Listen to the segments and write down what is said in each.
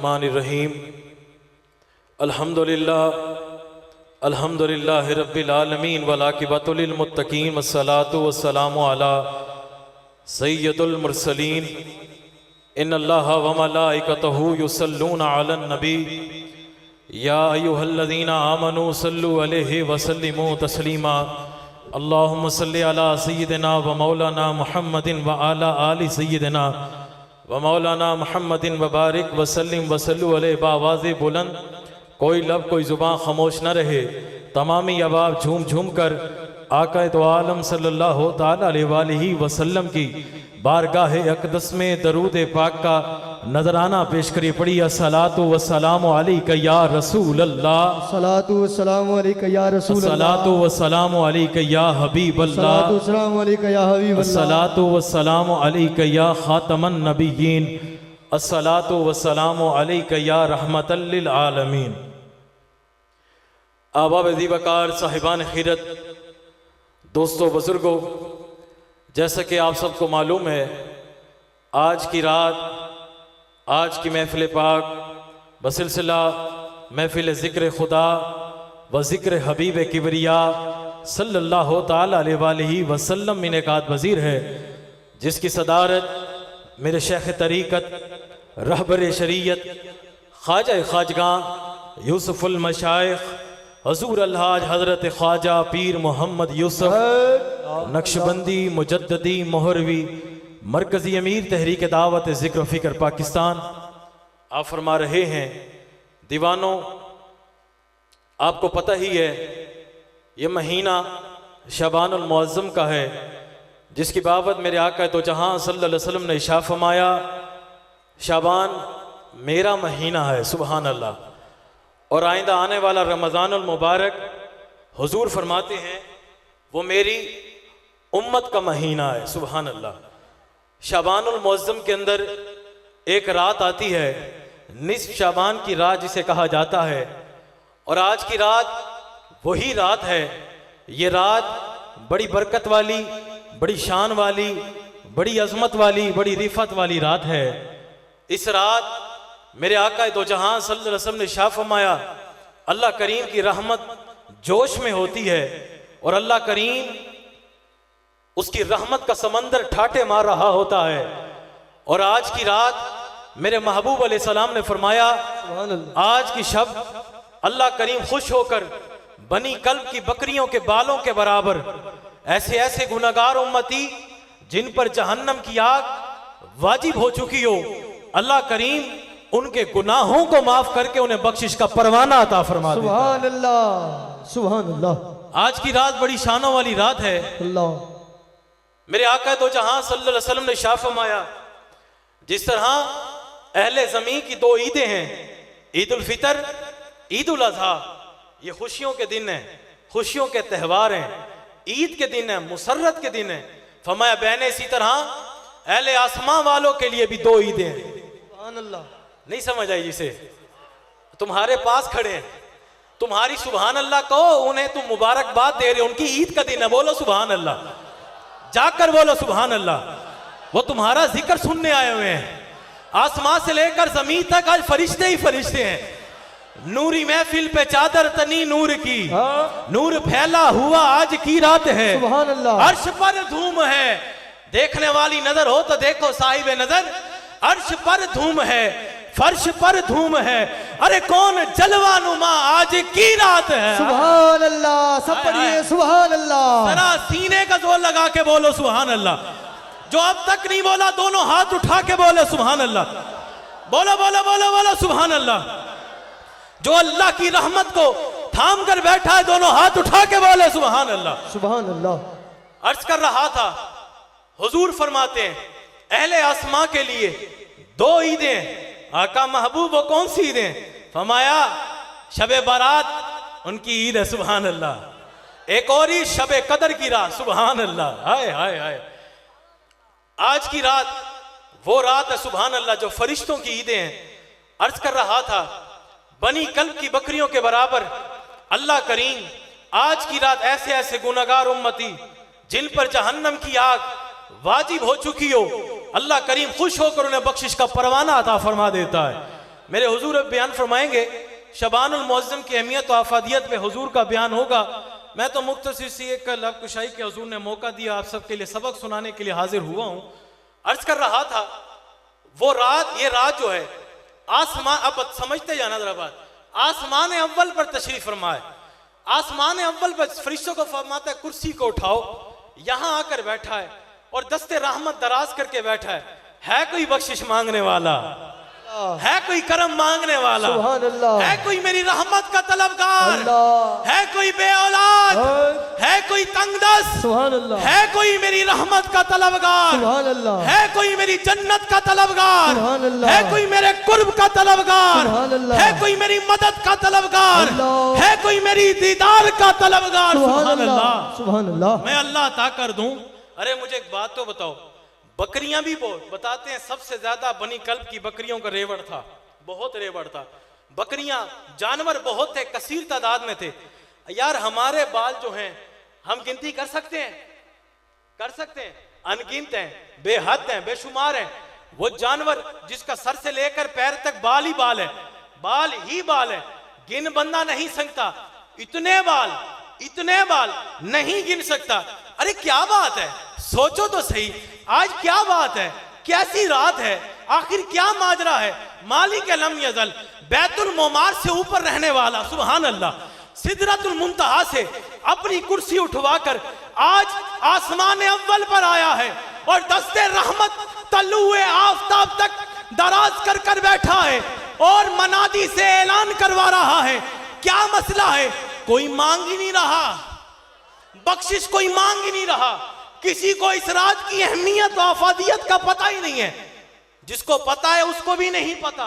बिस्मिल्लाहिर्रहमानिर्रहीम। अल्हम्दुलिल्लाहि रब्बिल आलमीन वल आक़िबतु लिल मुत्तक़ीन वस्सलातु वस्सलामु अला सय्यदुल मुरसलीन। इन्नल्लाहा व मलाइकतहु युसल्लूना अलन नबी या अय्युहल्लज़ीना आमनू सल्लु अलैहि व सल्लिमू तस्लीमा। अल्लाहुम्मा सल्लि अला सय्यिदिना व मौलाना मुहम्मदिन व अला आलि सय्यिदिना व मौलाना मुहम्मदिन व बारिक वसल्लिम वसल्लु अलैहि बावाज़े बुलंद। कोई लब कोई ज़ुबान खामोश न रहे, तमामी अबाब झूम झूम कर आका तो आलम सल्लल्लाहु ताला अलैहि वसल्लम की बारगाह अक़दस में दरूद पाक का नजराना पेश करिए। पढ़ी अस्सलातु वस्सलामु अलैका या रसूल अल्लाह, सलातु वस्सलामु अलैका या रसूल अल्लाह, अस्सलातु वस्सलामु अलैका या हबीब अल्लाह, सलातु वस्सलामु अलैका या हबीब अल्लाह, अस्सलातु वस्सलामु अलैका या खातमन नबिय्यीन, अस्सलातु वस्सलामु अलैका या रहमतल लिल आलमीन। आबाब ज़ीवकार, साहिबान खीरत, दोस्तों बुजुर्गों, जैसा कि आप सबको मालूम है, आज की रात, आज की महफिल पाक बसिलसिला महफिल ज़िक्र खुदा व ज़िक्र हबीब किबरिया सल्लल्लाहु ताला अलैहि वसल्लम मिनकात वज़ीर है, जिसकी सदारत मेरे शेख तरीक़त रहबर शरीयत ख्वाजा ख्वाजगां यूसुफ़ुल मशाइख़ हज़ूर अलहाज हज़रत ख्वाजा पीर मोहम्मद यूसुफ नक्शबंदी मुजद्ददी मोहरवी मरकज़ी अमीर तहरीक दावत ज़िक्र फ़िक्र पाकिस्तान आप फरमा रहे हैं। दीवानों, आपको पता ही है ये महीना शबानुल मुअज़्ज़म का है, जिसकी बाबत मेरे आका तो जहां सल्लल्लाहु अलैहि वसल्लम ने इरशाद फरमाया, शाबान मेरा महीना है। सुबहान अल्लाह। और आइंदा आने वाला रमज़ानुल मुबारक हुजूर फरमाते हैं वो मेरी उम्मत का महीना है। सुबहान अल्लाह। शाबानुल मुअज़्ज़म के अंदर एक रात आती है, निस्फ़ शाबान की रात जिसे कहा जाता है, और आज की रात वही रात है। ये रात बड़ी बरकत वाली, बड़ी शान वाली, बड़ी अज़मत वाली, बड़ी रिफ़त वाली रात है। इस रात मेरे आका दो जहां सल्लल्लाहु अलैहि वसल्लम ने इरशाद फरमाया, अल्लाह करीम की रहमत जोश में होती है और अल्लाह करीम उसकी रहमत का समंदर ठाटे मार रहा होता है। और आज की रात मेरे महबूब अलैहिस्सलाम ने फरमाया, आज की शब अल्लाह करीम खुश होकर बनी कल्ब की बकरियों के बालों के बराबर ऐसे ऐसे गुनहगार उम्मती जिन पर जहन्नम की आग वाजिब हो चुकी हो, अल्लाह करीम उनके गुनाहों को माफ करके उन्हें बख्शिश का परवाना अता फरमा देता है। सुभान अल्लाह, सुभान अल्लाह। आज की रात बड़ी शानों वाली रात है। अल्लाह मेरे आका तो जहां सल्लल्लाहु अलैहि वसल्लम ने इरशाद फरमाया, जिस तरह अहले ज़मीन की दो ईदें हैं, ईद उल फितर, ईद उल अज़हा, ये खुशियों के दिन हैं, खुशियों के त्यौहार हैं, ईद के दिन है, मुसर्रत के दिन है। फरमाया बहने इसी तरह अहले आसमां वालों के लिए भी दो ईदें हैं। सुभान अल्लाह। नहीं समझ आई जिसे? तुम्हारे पास खड़े हैं, तुम्हारी सुभान अल्लाह कहो, उन्हें तुम मुबारकबाद दे रहे हो, उनकी ईद का दिन है, बोलो सुभान अल्लाह, जाकर बोलो सुभान अल्लाह। वो तुम्हारा जिक्र सुनने आए हुए हैं। आसमां से लेकर जमीन तक आज फरिश्ते ही फरिश्ते हैं। नूरी महफिल पे चादर तनी नूर की, नूर फैला हुआ आज की रात है। सुभान अल्लाह। अर्श पर धूम है, देखने वाली नजर हो तो देखो साहिब नजर, अर्श पर धूम है, फर्श पर धूम है, अरे कौन जलवानुमा आज की रात है। सुभान अल्लाह। सब पढ़िए सुभान अल्लाह। जरा सीने का जोर लगा के बोलो सुभान अल्लाह। जो अब तक नहीं बोला दोनों हाथ उठा के बोले सुभान अल्लाह। बोलो बोलो बोलो बोलो सुभान अल्लाह। जो अल्लाह की रहमत को थाम कर बैठा है, दोनों हाथ उठा के बोले सुभान अल्लाह। सुभान अल्लाह। अर्ज कर रहा था, हुजूर फरमाते हैं अहले आसमां के लिए दो ईदें। आका महबूब वो कौन सी ईदें? फरमाया शबे बारात उनकी ईद है। सुभान अल्लाह। एक और ईद शबे कदर की रात। सुभान अल्लाह। हाय हाय हाय। आज की रात वो रात है सुभान अल्लाह जो फरिश्तों की ईदें हैं। अर्ज कर रहा था, बनी कल्ब की बकरियों के बराबर अल्लाह करीम आज की रात ऐसे ऐसे गुनहगार उम्मती जिन पर जहन्नम की आग वाजिब हो चुकी हो, अल्लाह करीम खुश होकर उन्हें बख्शिश का परवाना अता फरमा देता है। मेरे हुजूर अब बयान फरमाएंगे, शबानुल मुअज़्ज़म की अहमियत और आफादियत पे हुजूर का बयान होगा। मैं तो मुख्तसर सी एक लब कुशाई के हुजूर ने मौका दिया, आप सबके लिए सबक सुनाने के लिए हाजिर हुआ हूँ। अर्ज कर रहा था, वो रात, ये रात जो है आसमान, अब समझते जाना जरा बात, आसमान अव्वल पर तशरीफ फरमाए, आसमान अव्वल पर फरिश्तों को फरमाता है कुर्सी को उठाओ, यहां आकर बैठा है और दस्ते रहमत दराज करके बैठा है कोई बख्शिश मांगने वाला, है कोई करम मांगने वाला, सुभान अल्लाह, है कोई मेरी रहमत का तलबगार, अल्लाह, है कोई बे औलाद, है कोई तंगदस्त, सुभान अल्लाह, है कोई मेरी रहमत का तलबगार, सुभान अल्लाह, है कोई मेरी जन्नत का तलबगार, सुभान अल्लाह, है कोई मेरे कुर्ब का तलबगार, सुभान अल्लाह, है कोई मेरी मदद का तलबगार, अल्लाह, है कोई मेरी दीदार का तलबगार। सुभान सुभान अल्लाह, अल्लाह, सुभान अल्लाह। मैं अल्लाह अता कर दूं। अरे मुझे एक बात तो बताओ, बकरियां भी बताते हैं सबसे ज्यादा बनी कल्ब की बकरियों का रेवड़ था, बहुत रेवड़ था, बकरियां जानवर बहुत थे, कसीर तादाद में थे। यार हमारे बाल जो हैं हम गिनती कर सकते हैं, कर सकते हैं, अनगिनत हैं, बेहद हैं, बेशुमार हैं। वो जानवर जिसका सर से लेकर पैर तक बाल ही बाल है, बाल ही बाल है, गिन बंदा नहीं सकता, इतने बाल नहीं गिन सकता। अरे क्या बात है, सोचो तो सही, आज क्या बात है, कैसी रात है, आखिर क्या माजरा है। मालिक लम यज़ल, बैतुल मोमार से ऊपर रहने वाला, सुभान अल्लाह, सिदरतुल मुंतहा से अपनी कुर्सी उठवाकर आज आसमान अव्वल पर आया है और दस्ते रहमत तल्लुए आफताब तक दराज कर कर बैठा है और मनादी से ऐलान करवा रहा है। क्या मसला है? कोई मांग ही नहीं रहा, बख्शिश कोई मांग ही नहीं रहा, किसी को इस रात की अहमियत और आफादियत का पता ही नहीं है। जिसको पता है उसको भी नहीं पता,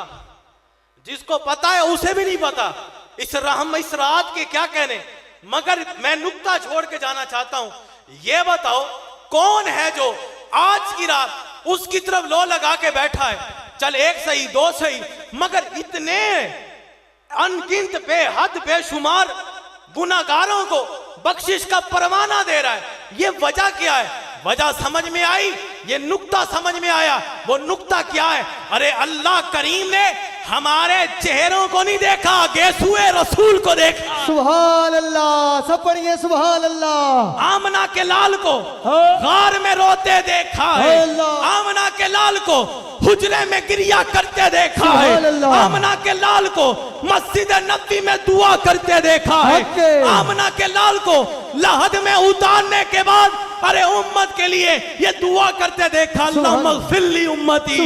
जिसको पता है उसे भी नहीं पता इस रात के क्या कहने। मगर मैं नुक्ता छोड़ के जाना चाहता हूं, यह बताओ कौन है जो आज की रात उसकी तरफ लो लगा के बैठा है। चल एक सही, दो सही, मगर इतने अनगिनत बेहद बेशुमार गुनाहगारों को बख्शिश का परवाना दे रहा है। ये वजह क्या है? वजह समझ में आई, ये नुक्ता समझ में आया। वो नुक्ता क्या है? अरे अल्लाह करीम ने हमारे चेहरों को नहीं देखा, गेसुए रसूल को देखा। सुभान अल्लाह, सब पढ़िए सुभान अल्लाह। आमना के लाल को गार में रोते देखा है, आमना के लाल को हुजरे में गिरिया करते देखा है, आमना के लाल को मस्जिद नबी में दुआ करते देखा है, आमना के लाल को लहद में उतारने के बाद अरे उम्मत के लिए ये दुआ करते देखा, अल्लाह मगफिरली उम्मती,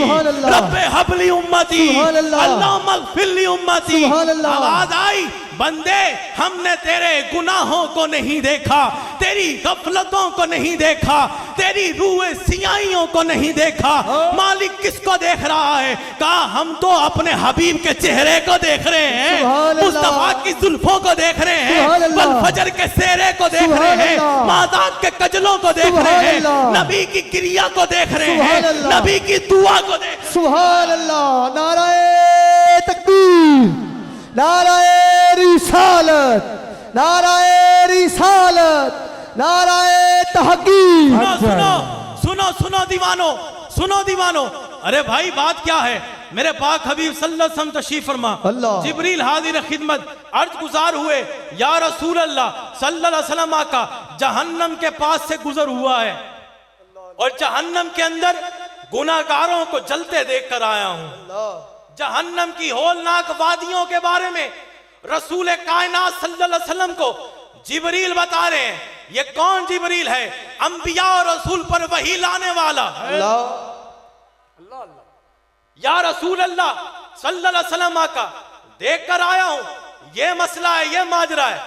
रब्बे हबली उम्मती, अल्लाह मगफिरली उम्मती। आवाज आई, बंदे हमने तेरे गुनाहों को नहीं देखा, तेरी गफलतों को नहीं देखा, तेरी रूए सियाइयों को नहीं देखा। मालिक किसको देख रहा है? कहा हम तो अपने हबीब के चेहरे को देख रहे हैं, मुस्तफा की जुल्फों को देख रहे हैं, बल फजर के सेहरे को देख रहे हैं, मादाक के कजलों को देख रहे हैं, नबी की क्रिया को देख रहे हैं, नबी की दुआ को देख। सुभान अल्लाह, नाराए तकबीर, नाराए रिसालत, नाराए रिसालत, नाराए तहकीम। सुनो सुनो सुनो दीवानो, सुनो दीवानो। अरे भाई बात क्या है? मेरे पाक हबीब सल्लल्लाहु अलैहि वसल्लम तशरीफ फरमा, जिब्रील हाजिर खिदमत, अर्ज गुजार हुए, या रसूल अल्लाह सल्लल्लाहु अलैहि वसल्लम आका जहन्नम के पास से गुजर हुआ है और जहन्नम के अंदर गुनाहगारों को जलते देख कर आया हूं। जहन्नम की होलनाक वादियों के बारे में रसूल कायनात सल्लल्लाहु अलैहि वसल्लम को जिब्रील बता रहे हैं। ये कौन जिब्रील है? अंबिया और रसूल पर वही लाने वाला। या रसूल अल्लाह सल्लल्लाहु अलैहि वसल्लम आका देख कर आया हूं, ये मसला है, ये माजरा है।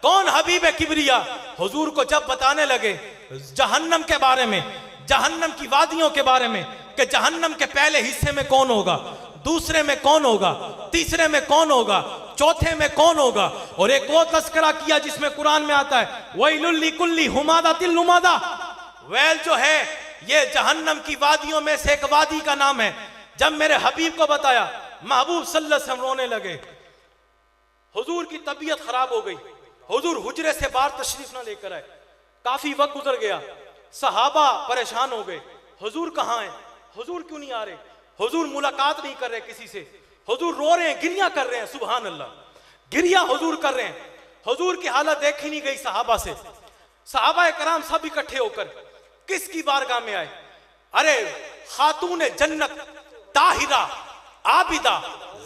कौन हबीब किबरिया? हुजूर को जब बताने लगे जहन्नम के बारे में, जहन्नम की वादियों के बारे में, कि जहन्नम के पहले हिस्से में कौन होगा, दूसरे में कौन होगा, तीसरे में कौन होगा, चौथे में कौन होगा, और एक वो तस्करा किया जिसमें कुरान में आता है वैलुल लिकुल्ली हुमादातिल लुमादा। वैल जो है ये जहन्नम की वादियों में से एक वादी का नाम है। जब मेरे हबीब को बताया, महबूब सल्लल्लाहु अलैहि वसल्लम रोने लगे। हुजूर की तबीयत खराब हो गई, हुजूर हुजरे से बाहर तशरीफ ना लेकर आए। काफी वक्त गुजर गया, सहाबा परेशान हो गए, हुजूर कहाँ हैं, हुजूर क्यों नहीं आ रहे, हुजूर मुलाकात नहीं कर रहे किसी से, हुजूर रो रहे हैं, गिरिया कर रहे हैं, सुभान अल्लाह, गिरिया हुजूर कर रहे हैं। हुजूर की हालत देखी नहीं गई सहाबा से। सहाबा कराम सब इकट्ठे होकर किसकी बारगाह में आए? अरे खातून जन्नत ताहिरा आबिदा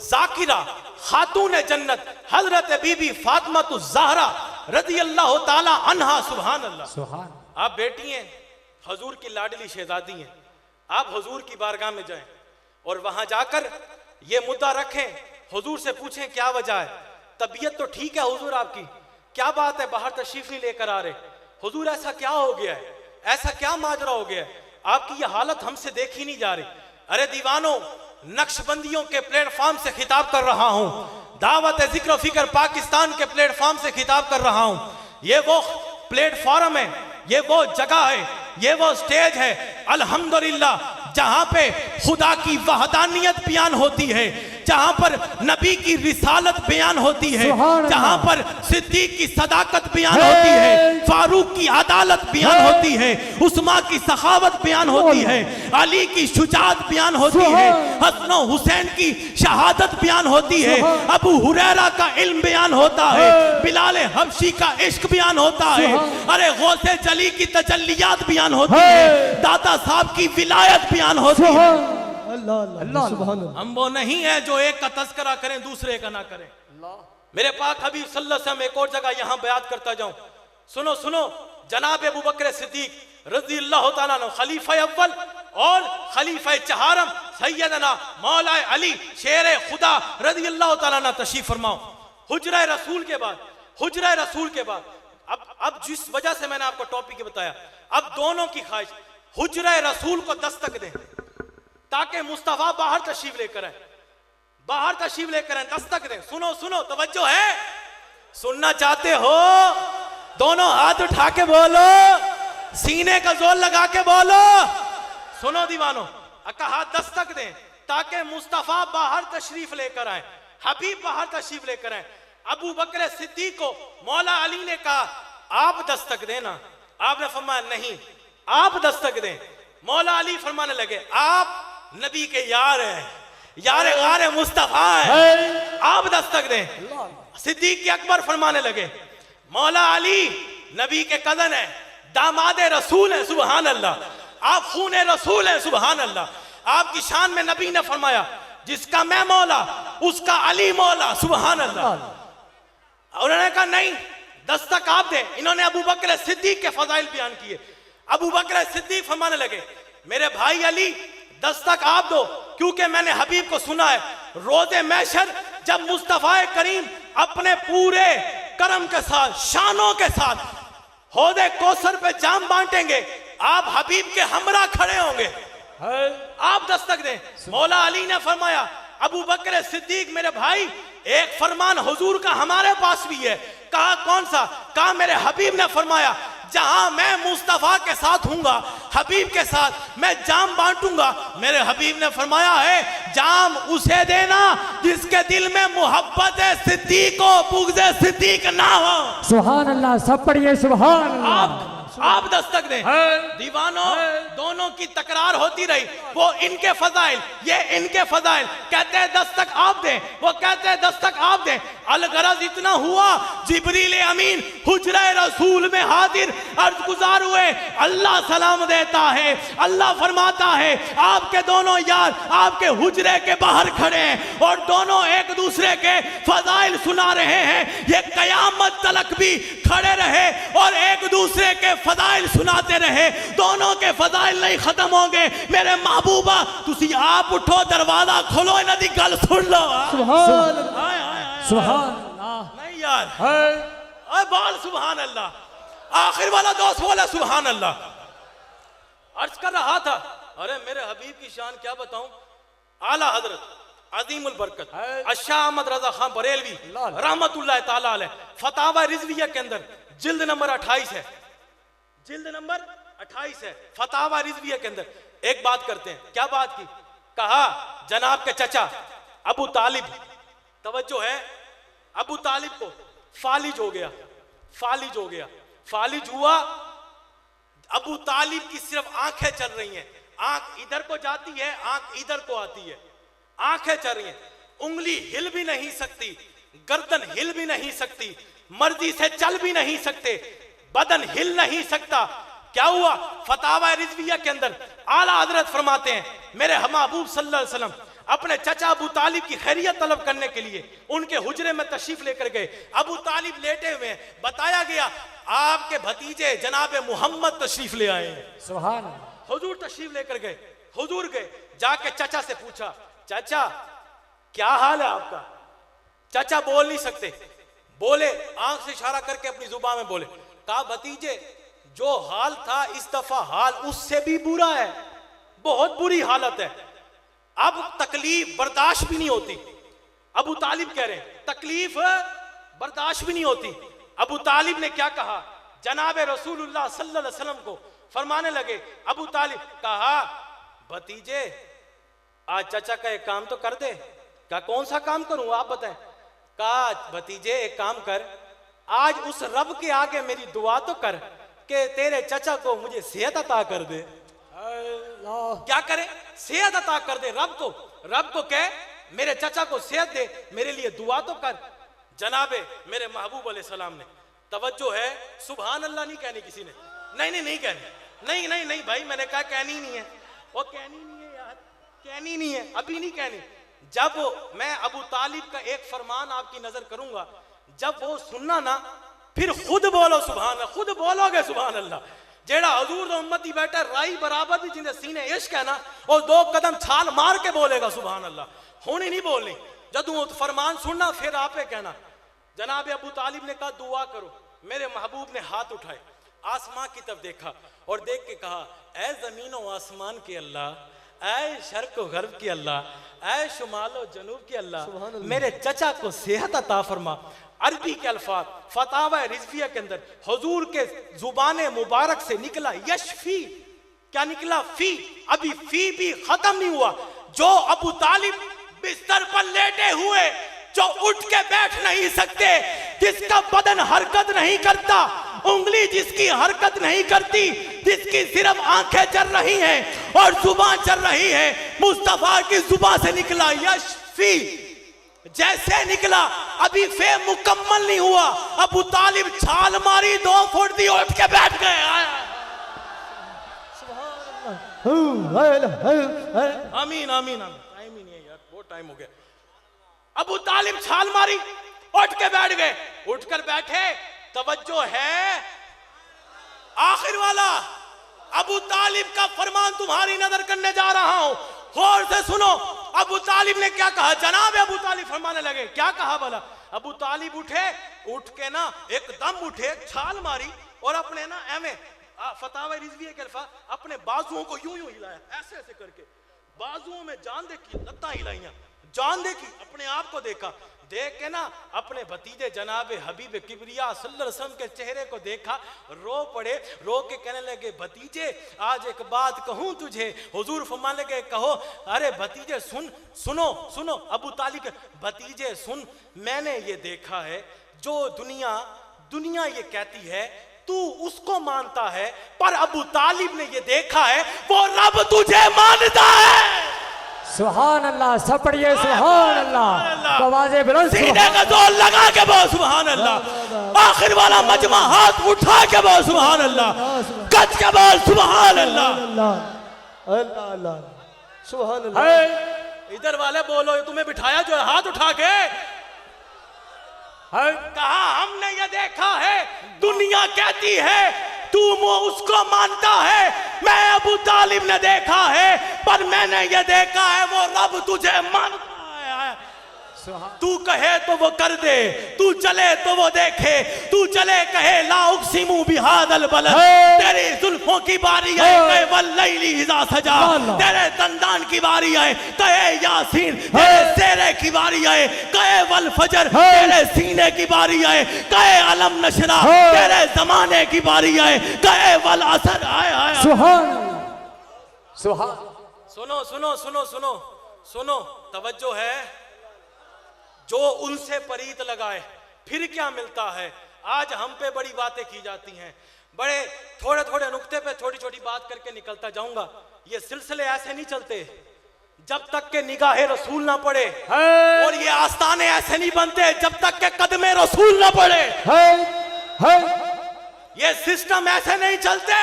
जाकिरा खातून जन्नत हजरत बीबी फातिमा ज़हरा रज़ी अल्लाह ताला अन्हा, सुभान अल्लाह। सुभान। आप बेटी हैं, हुजूर की लाडली शहजादी हैं, आप हुजूर की बारगाह में जाएं और वहां जाकर ये मुद्दा रखें, हुजूर से पूछें क्या वजह है, तबीयत तो ठीक है हुजूर आपकी, क्या बात है बाहर तशरीफ नहीं लेकर आ रहे, हुजूर ऐसा क्या हो गया है, ऐसा क्या माजरा हो गया है, आपकी ये हालत हमसे देखी नहीं जा रही। अरे दीवानों, नक्शबंदियों के प्लेटफॉर्म से खिताब कर रहा हूं, दावत जिक्र फिक्र पाकिस्तान के प्लेटफॉर्म से खिताब कर रहा हूं। ये वो प्लेटफॉर्म है, ये वो जगह है, ये वो स्टेज है अल्हम्दुलिल्लाह जहां पे खुदा की वहदानियत बयान होती है, जहां पर नबी की रिसालत बयान होती है, जहां पर सिद्दीक की सदाकत बयान होती है, फारूक की अदालत बयान होती है, उस्मा की सखावत बयान होती है, अली की शुजाअत बयान होती है, हसन हुसैन की शहादत बयान होती है, अबू हुरैरा का इल्म बयान होता है, बिलाल हबशी का इश्क बयान होता है, अरे गौसे जली की तजल्लियात बयान होती है, दादा साहब की विलायत बयान होती है। अल्लाह सुभान। हम वो नहीं है जो एक का तस्करा करें दूसरे का ना करें। मेरे पाक हबीब सल्लल्लाहु अलैहि वसल्लम, एक और जगह यहां बयात करता जाऊं, सुनो सुनो, जनाब अबू बकर सिद्दीक रज़ी अल्लाह ताला अन्हु खलीफा अव्वल और खलीफा चहारम सैयदना मौला अली शेर खुदा रज़ी अल्लाह ताला अन्हु तशरीफ फरमाओ। हुजरा रसूल के बाद, हुजरा रसूल के बाद अब जिस वजह से मैंने आपको टॉपिक बताया, अब दोनों की ख्वाहिश हुजरा रसूल को दस्तक दें ताकि मुस्तफा बाहर तशरीफ लेकर आए, बाहर तशरीफ लेकर आए, दस्तक दें। सुनो सुनो, तवज्जो है, सुनना चाहते हो दोनों हाथ उठा के बोलो, सीने का जोर लगा के बोलो। सुनो दीवानों, कहा दस्तक दें ताकि मुस्तफा बाहर तशरीफ लेकर आए, हबीब बाहर तशरीफ लेकर आए। अबू बकर सिद्दीक को मौला अली ने कहा आप दस्तक देना, आपने फरमाया नहीं आप दस्तक दें। मौला अली फरमाने लगे आप नबी के यार हैं, यार गारे मुस्तफा है, आप दस्तक दें। सिद्दीक अकबर फरमाने लगे मौला अली नबी के कज़न है, दामादे रसूल है, सुभान अल्लाह, आप खूने रसूल है, सुभान अल्लाह। आपकी शान में नबी ने फरमाया जिसका मैं मौला उसका अली मौला, सुभान अल्लाह। उन्होंने कहा नहीं दस्तक आप दें। इन्होंने अबू बकर सिद्दीक के फजाइल बयान किए। अबू बकर सिद्दीक फरमाने लगे मेरे भाई अली दस्तक आप दो, क्योंकि मैंने हबीब को सुना है रोज़े महशर जब मुस्तफा करीम अपने पूरे करम के साथ शानों के साथ हौदे कौसर पे जाम बांटेंगे, आप हबीब के हमरा खड़े होंगे, आप दस्तक दें। मौला अली ने फरमाया अबू बकर सिद्दीक मेरे भाई एक फरमान हुजूर का हमारे पास भी है। कहा कौन सा? कहा मेरे हबीब ने फरमाया जहां मैं मुस्तफा के साथ हूंगा, हबीब के साथ मैं जाम बांटूंगा। मेरे हबीब ने फरमाया है जाम उसे देना जिसके दिल में मोहब्बत है सिद्दीक को, बुग़्ज़ सिद्दीक ना हो। सुभान अल्लाह, सब पढ़िए सुभान अल्लाह। आप दस्तक दें। दीवानों दोनों की तकरार होती रही, वो इनके फजाइल ये इनके फजाइल, कहते हैं दस्तक आप दें, वो कहते हैं दस्तक आप दें। अलगरज इतना हुआ जिब्रील अमीन हुजरा रसूल में हाजिर अर्ज गुजार हुए, अल्लाह सलाम देता है, अल्लाह फरमाता है आपके दोनों यार आपके हुजरे के बाहर खड़े हैं और दोनों एक दूसरे के फजाइल सुना रहे हैं। ये कयामत तलक भी खड़े रहे और एक दूसरे के फजाइल सुनाते रहे, दोनों के फजाइल नहीं खत्म होंगे। मेरे महबूबा तुसी आप उठो, दरवाजा खोलो, इन्हां दी गल सुन लो। सुभान सुभान नहीं यार अरे बाल सुभान अल्लाह। आखिर वाला दोस्त बोला सुभान अल्लाह। अर्ज कर रहा था अरे मेरे हबीब की शान क्या बताऊं, आला हजरत अजीमुल बरकत अशाह अहमद रजा खान बरेलवी रहमतुल्लाह ताला अलैह फतावा रिजविया के अंदर जिल्द नंबर 28 है, जिल्द नंबर 28 है फतावा रिजविया के अंदर एक बात करते हैं। क्या बात की? कहा जनाब के चचा अबू तालिब, तवज्जो है, अबू तालिब को फालिज हो गया, फालिज हो गया। फालिज हुआ, अबू तालिब की सिर्फ आंखें चल रही हैं, आंख इधर को जाती है, आंख इधर को आती है, आंखें चल रही हैं। उंगली हिल भी नहीं सकती, गर्दन हिल भी नहीं सकती, मर्जी से चल भी नहीं सकते, बदन हिल नहीं सकता। क्या हुआ? फतावा रिजविया के अंदर आला हजरत फरमाते हैं, मेरे महबूब सल्लल्लाहु अलैहि वसल्लम अपने चचा अबू तालिब की खैरियत तलब करने के लिए उनके हुजरे में तशरीफ लेकर गए। अबू तालिब लेटे हुए हैं, बताया गया आपके भतीजे जनाब मोहम्मद तशरीफ ले आए हैं। सुभान अल्लाह। हुजूर तशरीफ लेकर गए, हुजूर गए, जाके चचा से पूछा, चाचा क्या हाल है आपका? चाचा बोल नहीं सकते, बोले आंख से इशारा करके अपनी जुबान में बोले, कहा भतीजे जो हाल था इस दफा हाल उससे भी बुरा है, बहुत बुरी हालत है, अब तकलीफ बर्दाश्त भी नहीं होती। अबू तालिब कह रहे हैं तकलीफ बर्दाश्त भी नहीं होती। अबू तालिब ने क्या कहा? जनाब रसूलुल्लाह सल्लल्लाहु अलैहि वसल्लम को फरमाने लगे, अबू तालिब कहा भतीजे आज चाचा का एक काम तो कर दे। क्या कौन सा काम करूं आप बताएं? कहा भतीजे एक काम कर, आज उस रब के आगे मेरी दुआ तो कर कि तेरे चचा को मुझे सेहत अता कर दे। क्या करे? सेहत अता कर दे रब को कह मेरे चचा को सेहत दे, मेरे लिए दुआ तो कर। जनाबे मेरे महबूब अलैहि सलाम ने, तवज्जो है, सुभान अल्लाह नहीं कहनी किसी ने, नहीं कहनी, नहीं भाई मैंने कहा कहनी नहीं है, वो कहनी नहीं है यार, कहनी नहीं है, अभी नहीं कहनी। जब मैं अबू तालिब का एक फरमान आपकी नजर करूंगा, जब वो सुनना ना फिर खुद बोलो सुभान अल्लाह, खुद बोलोगे सुभान अल्लाह। जेड़ा हजूर दा उम्मती बैठा राई बराबर भी जिंदे सीने इश्क है ना, और दो कदम छाल मार के बोलेगा सुभान अल्लाह, होनी नहीं बोलनी। जदों फरमान सुनना फिर आपे कहना। जनाब अबू तालिब ने कहा दुआ करो। मेरे महबूब ने हाथ उठाए, आसमां की तरफ देखा और देख के कहा, ऐ जमीन व आसमान के अल्लाह, ऐ शर्क व गर्ब के अल्लाह, ऐ शुमाल व जनूब के अल्लाह, मेरे चचा को सेहत अता फरमा। अरबी के अल्फाज फतावा रिजविया के अंदर हुजूर के जुबाने मुबारक से निकला यशफी। क्या निकला? फी। अभी फी भी खत्म नहीं हुआ। जो अबू तालिब बिस्तर पर लेटे हुए, जो उठ के बैठ नहीं सकते, जिसका बदन हरकत नहीं करता, उंगली जिसकी हरकत नहीं करती, जिसकी सिर्फ आंखें चल रही हैं और जुबान चल रही है, मुस्तफा की जुबान से निकला यशफी। जैसे निकला अभी फे मुकम्मल नहीं हुआ, अबू तालिब छाल मारी, 2 फुट दी, उठ के बैठ गए। आमीन आमीन आमीन। टाइम ही नहीं है यार, बहुत टाइम हो गया। अबू तालिब छाल मारी, उठ के बैठ गए। उठकर बैठे, तवज्जो है आखिर वाला, अबू तालिब का फरमान तुम्हारी नजर करने जा रहा हूं, गौर से सुनो। अबू तालिब ने क्या कहा? जनाब अबू तालिब फरमाने लगे, क्या कहा भला? अबू तालिब उठे, उठ के ना एकदम उठे, छाल मारी और अपने ना एवे फतावा रिजविया के अल्फाज, अपने बाजुओं को यूं हिलाया, ऐसे ऐसे करके बाजुओं में जान देखी, लत्ता हिलाइयां, जान देखी, अपने आप को देखा, देख के ना अपने भतीजे जनाब हबीब किबरिया सल्लल्लाहु अलैहि वसल्लम के चेहरे को देखा, रो पड़े। रो के कहने लगे, भतीजे आज एक बात कहूं तुझे। हुजूर फरमाने लगे, कहो। अरे भतीजे सुनो। अबू तालिब, भतीजे सुन, मैंने ये देखा है, जो दुनिया ये कहती है तू उसको मानता है, पर अबू तालिब ने ये देखा है वो रब तुझे मानता है। सुभान अल्लाह। सब पढ़िए सुभान अल्लाह। आवाज़ें बुलंद, सीने का जोर लगा के बोल सुभान अल्लाह। आखिर वाला मजमा हाथ उठा के बोल सुभान अल्लाह, कच के बोल सुभान अल्लाह। अल्लाह अल्लाह सुभान अल्लाह। इधर वाले बोलो, तुम्हें बिठाया जो है हाथ उठा के, कहा हमने ये देखा है, दुनिया कहती है तू उसको मानता है, मैं अबू तालिब ने देखा है, पर मैंने ये देखा है वो रब तुझे मानता है। तू कहे तो वो कर दे, तू चले तो वो देखे, तू चले कहे ला उक़सिमु बिहादल बलद, तेरी जुल्फों की बारी आए कहे वल्लैली इज़ा सजा, तेरे दंदान की बारी आए कहे यासीन, तेरे सेरे की बारी आए कहे वल फजर, तेरे सीने की बारी आए कहे अलम नशरा, तेरे जमाने की बारी आए कहे वल असर। आए सुभान सुभान। सुनो सुनो सुनो सुनो सुनो, तवज्जो है। जो उनसे परीत लगाए फिर क्या मिलता है। आज हम पे बड़ी बातें की जाती हैं, बड़े थोड़े थोड़े नुक्ते पे छोटी छोटी बात करके निकलता जाऊंगा। ये सिलसिले ऐसे नहीं चलते। जब तक के निगाहे रसूल ना पड़े, है और ये आस्ताने ऐसे नहीं बनते जब तक के कदमे रसूल ना पड़े। है ये सिस्टम ऐसे नहीं चलते,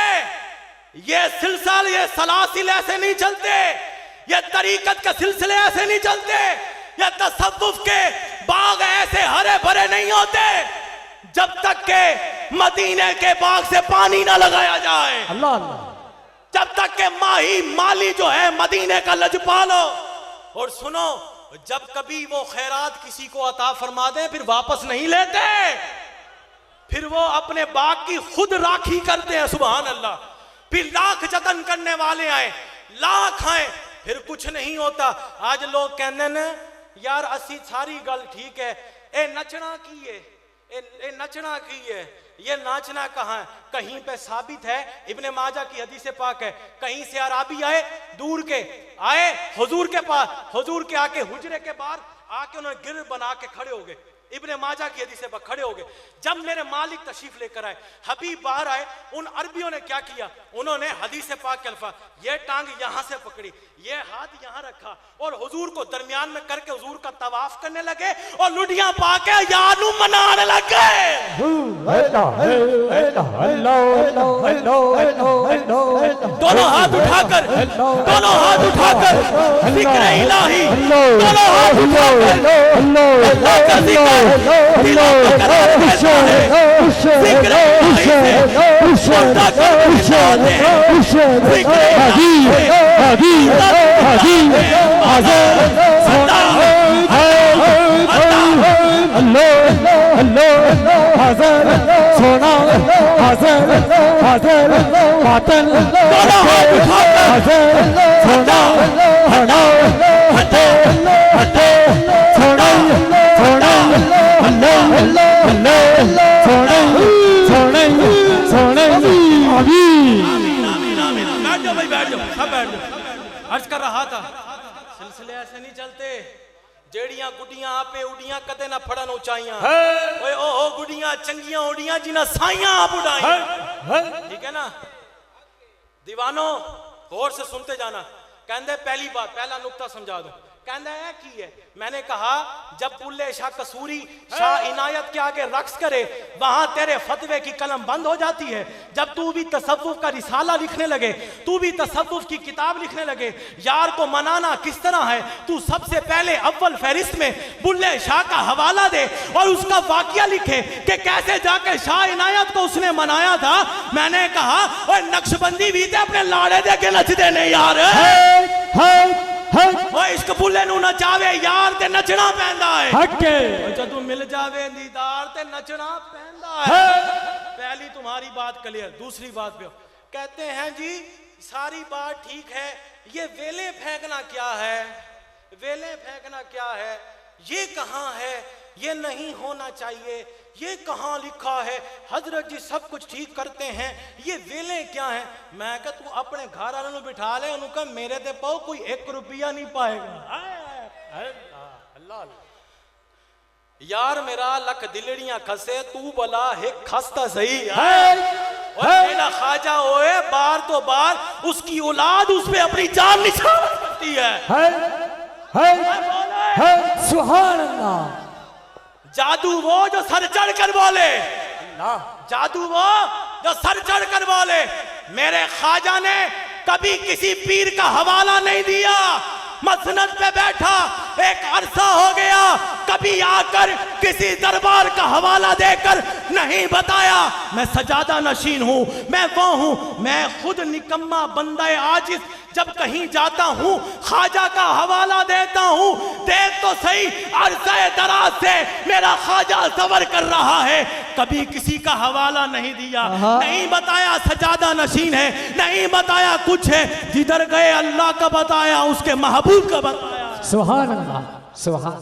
ये सिलसिल ये सलासिल ऐसे नहीं चलते, ये तरीकत के सिलसिले ऐसे नहीं चलते, ये तसव्वुफ के बाग ऐसे हरे भरे नहीं होते जब तक के मदीने के बाग से पानी ना लगाया जाए, अल्लाह अल्लाह। जब तक के माही माली जो है मदीने का लजपाल हो। और सुनो, जब कभी वो खैरात किसी को अता फरमा दे फिर वापस नहीं लेते, फिर वो अपने बाग की खुद राखी करते हैं। सुभान अल्लाह। फिर लाख जतन करने वाले आए, लाख आए, फिर कुछ नहीं होता। आज लोग कहते हैं यार असी सारी गल ठीक है, ए नचना की है, ए नचना की है, ये नाचना कहाँ है? कहीं पे साबित है, इब्ने माजा की हदीस पाक है, कहीं से अराबी आए, दूर के आए हुजूर के पास, हुजूर के आके हुजरे के बाहर आके उन्होंने गिर बना के खड़े हो गए। इब्ने माजा की हदीस पर खड़े हो गए। जब मेरे मालिक तशरीफ लेकर आए, हबीब बाहर आए, उन अरबियों ने क्या किया, उन्होंने हदीस पाक के अल्फाज, ये टांग यहां से पकड़ी, ये हाथ यहां रखा और हुजूर को दरमियान में करके हुजूर का तवाफ करने लगे और लुडियां पाके यानू मनाने लगे। दोनों हाथ उठाकर, दोनों हाथ उठाकर जिक्र इलाही, दोनों हाथ उठाकर अल्लाह का जिक्र दिलों में करार देता है। जिक्र इलाही से खुदा का इशाद है, जिक्र इलाही सोना हाजर हाजर बातन सोना हटा हटे हटे छोड़ा छोड़ा सोने सोने सोने अभी। बैठ जाओ भाई, बैठ जाओ, सब बैठ जाओ। अर्ज कर रहा था सिलसिले ऐसे नहीं चलते, जेड़ियां गुडियां आपे उड़ियां कदे ना फड़न ऊंचाइयां। ओए ओ गुडियां चंगियां उड़ियां जिन्हां साइयां आप उड़ाई। ठीक है ना दीवानों, गौर से सुनते जाना। कहंदे पहली बात, पहला नुक्ता समझा दो। कहंदा है की है, मैंने कहा जब बुल्ले शाह कसूरी शाह इनायत के आगे रक्स करे वहां तेरे फतवे की कलम बंद हो जाती है। जब तू भी तसव्वुफ का रिसाला लिखने लगे, तू भी तसव्वुफ की किताब लिखने लगे, यार को मनाना किस तरह है, तू सबसे पहले अव्वल फहरिस्त में बुल्ले शाह का हवाला दे और उसका वाकया लिखे कि कैसे जाके शाह इनायत को उसने मनाया था। मैंने कहा ओए नक्शबंदी भी थे अपने लाड़े दे के नचदे ने यार, इश्क बुल्ले नू नचावे यार ते नचना पैंदा है। हके जदों मिल जावे दीदार ते नचना पैंदा है। पहली तुम्हारी बात क्लियर। दूसरी बात पे कहते हैं जी सारी बात ठीक है, ये वेले फेंकना क्या है, वेले फेंकना क्या है, ये कहाँ है, ये नहीं होना चाहिए, ये कहाँ लिखा है, हजरत जी सब कुछ ठीक करते हैं, ये वेले क्या है। मैं कहा तू अपने घर वालों को बिठा ले, उनका मेरे ते पाओ कोई 1 रुपया नहीं पाएगा। अल्लाह यार मेरा लख दिलड़ियां खसे, तू भला एक खस्ता सही है। खाजा होए बार तो बार उसकी औलाद उस पे अपनी जान निछावर करती है। सुभान अल्लाह। जादू वो जो सर चढ़ कर बोले, जादू वो जो सर चढ़ कर बोले। मेरे ख्वाजा ने कभी किसी पीर का हवाला नहीं दिया, मसनद पे बैठा एक अरसा हो गया, कभी आकर किसी दरबार का हवाला देकर नहीं बताया मैं सजादा नशीन हूं, मैं वो हूं। मैं खुद निकम्मा बंदा आजिज जब कहीं जाता हूं ख्वाजा का हवाला देता हूं। देख तो सही अरसे दराज से मेरा ख्वाजा सबर कर रहा है, कभी किसी का हवाला नहीं दिया, नहीं बताया सजादा नशीन है, नहीं बताया कुछ है, जिधर गए अल्लाह का बताया, उसके महबूब का बताया। सुभान अल्लाह सुभान।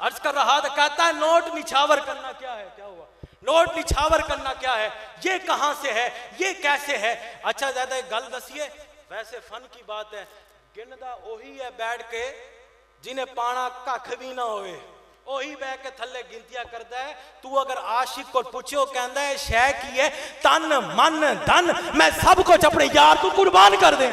अर्ज कर रहा था, कहता है नोट निछावर करना क्या है, क्या हुआ, नोट निछावर करना क्या है, ये कहां से है, ये कैसे है। अच्छा ज्यादा गल दसिए, वैसे फन की बात है, गिनदा ओही है बैठ के जिन्हें पाना कख भी ना होवे, ओही बह के थले गिनतियां करता है। तू अगर आशिक को पूछो कहता है शह की है तन मन धन मैं सब कुछ अपने यार तू कुर्बान कर दे।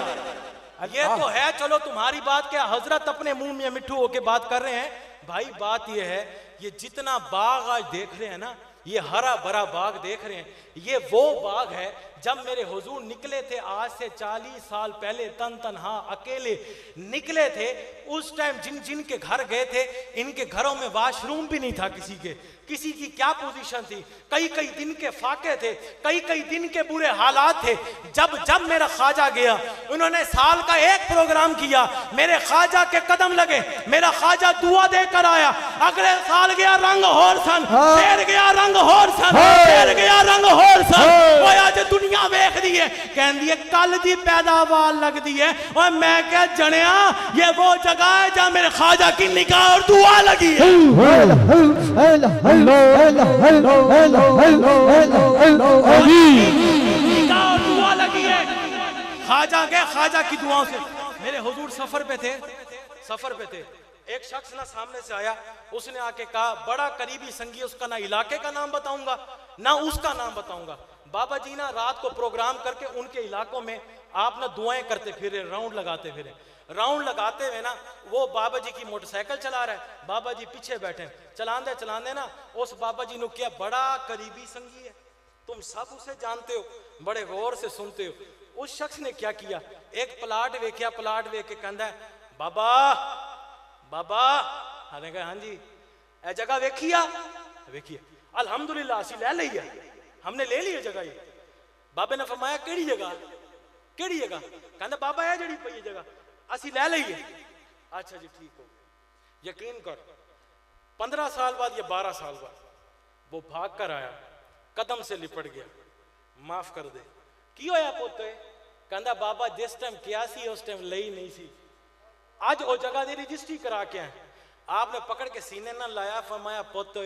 ये तो है, चलो तुम्हारी बात क्या, हजरत अपने मुंह में मिट्ठू होके बात कर रहे हैं। भाई बात ये है, ये जितना बाग आज देख रहे हैं ना, ये हरा भरा बाग देख रहे हैं, ये वो बाग है जब मेरे हुजूर निकले थे आज से 40 साल पहले, तन तनहा अकेले निकले थे। उस टाइम जिन जिन के घर गए थे, इनके घरों में वॉशरूम भी नहीं था किसी की क्या पोजीशन थी, कई कई दिन के फाके थे, कई कई दिन के बुरे हालात थे। जब जब मेरा ख्वाजा गया, उन्होंने साल का एक प्रोग्राम किया, मेरे ख्वाजा के कदम लगे, मेरा ख्वाजा दुआ देकर आया। अगले साल गया रंग होर सन, फिर गया रंग होर सन, फिर गया रंग होर सन। वो आज दुनिया वेख दी है, कहती है कल दी पैदावार लगती है। और मैं क्या जनिया, ये वो जगह है जहां मेरे ख्वाजा की निकाह और दुआ लगी है। दुआ लगी है ख्वाजा के, ख्वाजा की दुआओं से। मेरे हुजूर सफर पे थे, एक शख्स ना सामने से आया, उसने आके कहा, बड़ा करीबी संगी, उसका ना इलाके का नाम बताऊंगा ना उसका नाम बताऊंगा। बाबा जी ना रात को प्रोग्राम करके उनके इलाकों में आप ना दुआएं करते फिरे, राउंड लगाते फिरे। राउंड लगाते हुए ना वो बाबा जी की मोटरसाइकिल चला रहा है, बाबा जी पीछे बैठे, चलाने ना उस बाबा जी ने क्या, बड़ा करीबी संगी है, तुम सब उसे जानते हो, बड़े गौर से सुनते हो। उस शख्स ने क्या किया, एक प्लाट वेख्या, प्लाट वेख के कहता है, बाबा हमने कहा हाँ जी, ए जगह वेखिया, अल्हम्दुलिल्लाह असी ले ली है, हमने ले ली है जगह। ये बाबे ने फरमाया केड़ी जगह, कहता बाबा है जड़ी पई जगह असी ले ली है। अच्छा जी ठीक हो, यकीन कर 15 साल बाद या 12 साल बाद वो भाग कर आया, कदम से लिपट गया, माफ कर दे की होया पोते, कहता बाबा जिस टाइम किया सी उस टाइम लई नहीं सी, आज वो जगह दी रजिस्ट्री करा के आए। आपने पकड़ के सीने ना लाया, फरमाया पोते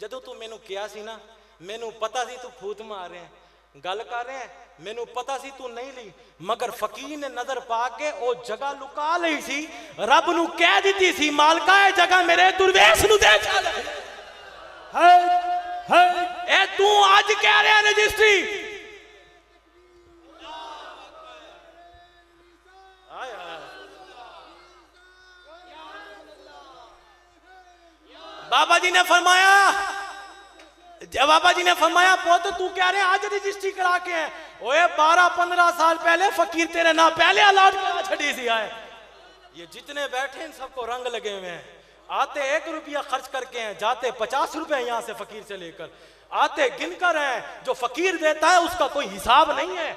जदों तू मैनू किया सी ना, मैनू पता सी तू फूत मार रहे हैं, गल कर रहे हैं, मैनू पता सी तू नहीं ली, मगर फकीर ने नजर पा के वो जगह लुका ली सी, रब नू कह दी सी मालका है जगह मेरे दुर्वेश नू दे चल। ए तू आज कह रहे हैं रजिस्ट्री, बाबा जी ने फरमाया, जब बाबा जी ने फरमाया पुत तू कह रहे आज रजिस्ट्री करा के है, ओए 12-15 साल पहले फकीर तेरे ना पहले अलाट करा छड़ी सी आए। ये जितने बैठे इन सबको रंग लगे हुए हैं, आते 1 रुपया खर्च करके हैं, जाते 50 रुपए यहां से फकीर से लेकर आते गिनकर हैं, जो फकीर देता है उसका कोई हिसाब नहीं है।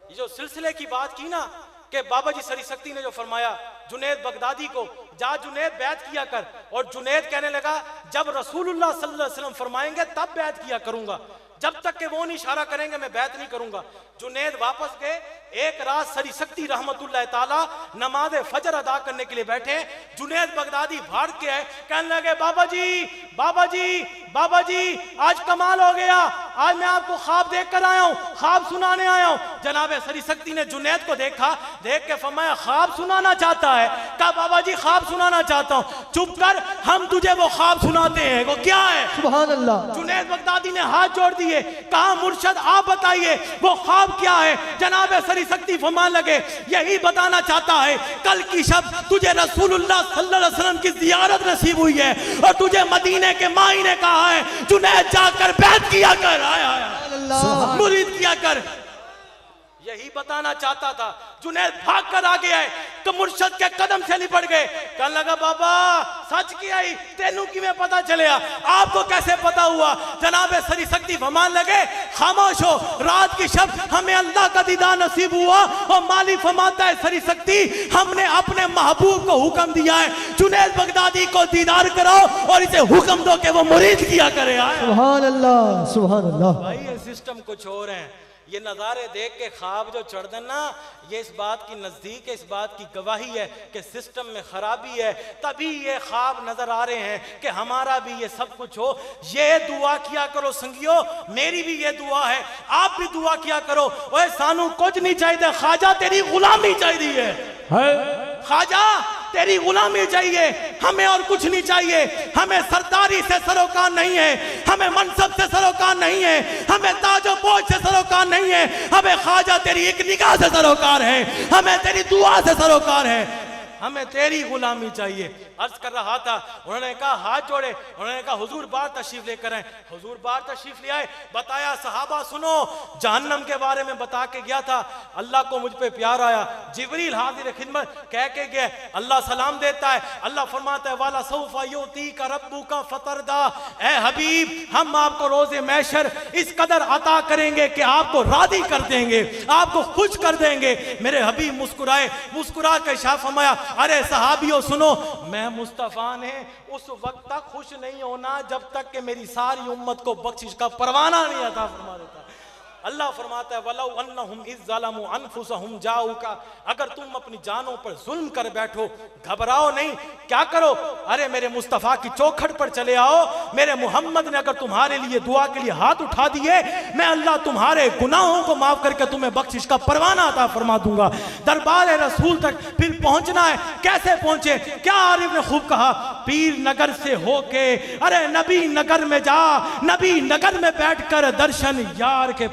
ये जो सिलसिले की बात की ना कि बाबा जी सरी शक्ति ने जो फरमाया जुनैद बगदादी को, जा जुनैद बैत किया कर, और जुनैद कहने लगा जब रसूलुल्लाह सल्लल्लाहु अलैहि वसल्लम फरमाएंगे तब बैत किया करूंगा, जब तक के वो नहीं इशारा करेंगे मैं बैत नहीं करूंगा। जुनैद वापस गए, एक रात सरी शक्ति रहमतुल्लाह ताला नमाज फजर अदा करने के लिए बैठे, जुनैद बगदादी भाग के आए, कहने लगे बाबा जी आज कमाल हो गया, आज मैं आपको ख्वाब देख कर आया हूँ, ख्वाब सुनाने आया हूँ। जनाब सरी शक्ति ने जुनैद को देखा, देख के फरमाया ख्वाब सुनाना चाहता है? कहा बाबा जी ख्वाब सुनाना चाहता हूँ। चुप कर, हम तुझे वो ख्वाब सुनाते हैं, वो क्या है? सुभान अल्लाह। जुनैद बगदादी ने हाथ जोड़ दिए, कहा मुर्शद आप बताइए वो ख्वाब क्या है? जनाब सरी शक्ति फरमान लगे यही बताना चाहता है, कल की शब तुझे रसूलुल्लाह सल्लल्लाहु अलैहि वसल्लम की जियारत नसीब हुई है और तुझे मदीने के माई ने कहा है जुनैद जाकर बैत किया कर, आया मुरीद किया कर, यही बताना चाहता था। जुनैद भाग कर आ गया है तो मुर्शद के कदम से लिपट गए, कहने लगा बाबा सच किया ही तेनू किमें पता चले, आपको कैसे पता हुआ? जनाब सरी शक्ति फरमान लगे खामोश हो, रात की शब हमें अल्लाह का दीदार नसीब हुआ और मालिक फरमाता है सरी शक्ति हमने अपने महबूब को हुक्म दिया है जुनैद बगदादी को दीदार कराओ और इसे हुक्म दो कि वो मुरीद किया करे। सुभान अल्लाह सुभान अल्लाह। भाई ये सिस्टम कुछ और है, ये नज़ारे देख के ख्वाब जो चढ़ देना, ये इस बात की नज़दीक है, इस बात की गवाही है कि सिस्टम में खराबी है, तभी ये ख्वाब नजर आ रहे हैं कि हमारा भी ये सब कुछ हो। ये दुआ किया करो संगियो, मेरी भी ये दुआ है, आप भी दुआ किया करो। ओए सानू कुछ नहीं चाहिए, ख्वाजा तेरी गुलामी चाहिए है, ख्वाजा तेरी गुलामी चाहिए, हमें और कुछ नहीं चाहिए। हमें सरदारी से सरोकार नहीं है, हमें मनसब से सरोकार नहीं है, हमें ताजो पोज से सरोकार नहीं है, हमें ख्वाजा तेरी एक निगाह से सरोकार है, हमें तेरी दुआ से सरोकार है, हमें तेरी गुलामी चाहिए। अर्ज कर रहा था, उन्होंने कहा हाथ जोड़े, उन्होंने कहा हुजूर बाहर तशरीफ लेकर आए। हुजूर बाहर तशरीफ ले आए, बताया सहाबा सुनो, जहन्नम के बारे में बता के गया था, अल्लाह को मुझ पे प्यार आया, जिब्रील हाजिर खिदमत कह के गया, अल्लाह सलाम देता है, अल्लाह फरमाता है वाला सौफा युतीका रब्बुका फतरदा, ए हबीब हम आपको रोजे महशर इस कदर अता करेंगे कि आपको राजी कर देंगे, आपको खुश कर देंगे। मेरे हबीब मुस्कुराए, मुस्कुरा के शाह फरमाया, अरे सहाबियों सुनो, मैं मुस्तफा ने उस वक्त तक खुश नहीं होना जब तक कि मेरी सारी उम्मत को बख्शिश का परवाना नहीं अता फरमा देता। अल्लाह फरमाता है वलौ अन्नहुम इज़ ज़लमू अनफुसहुम जाऊका, अगर तुम अपनी जानों पर जुल्म कर बैठो, घबराओ नहीं, क्या करो, अरे मेरे मुस्तफ़ा की चौखट पर चले आओ। मेरे मोहम्मद ने अगर तुम्हारे लिए दुआ के लिए हाथ उठा दिए, मैं अल्लाह तुम्हारे गुनाहों को माफ करके तुम्हें बख्शिश का परवाना अता फरमा दूंगा। दरबार रसूल तक फिर पहुंचना है, कैसे पहुंचे? क्या आरिफ ने खूब कहा, पीर नगर से होके अरे नबी नगर में जा, नबी नगर में बैठकर दर्शन यार के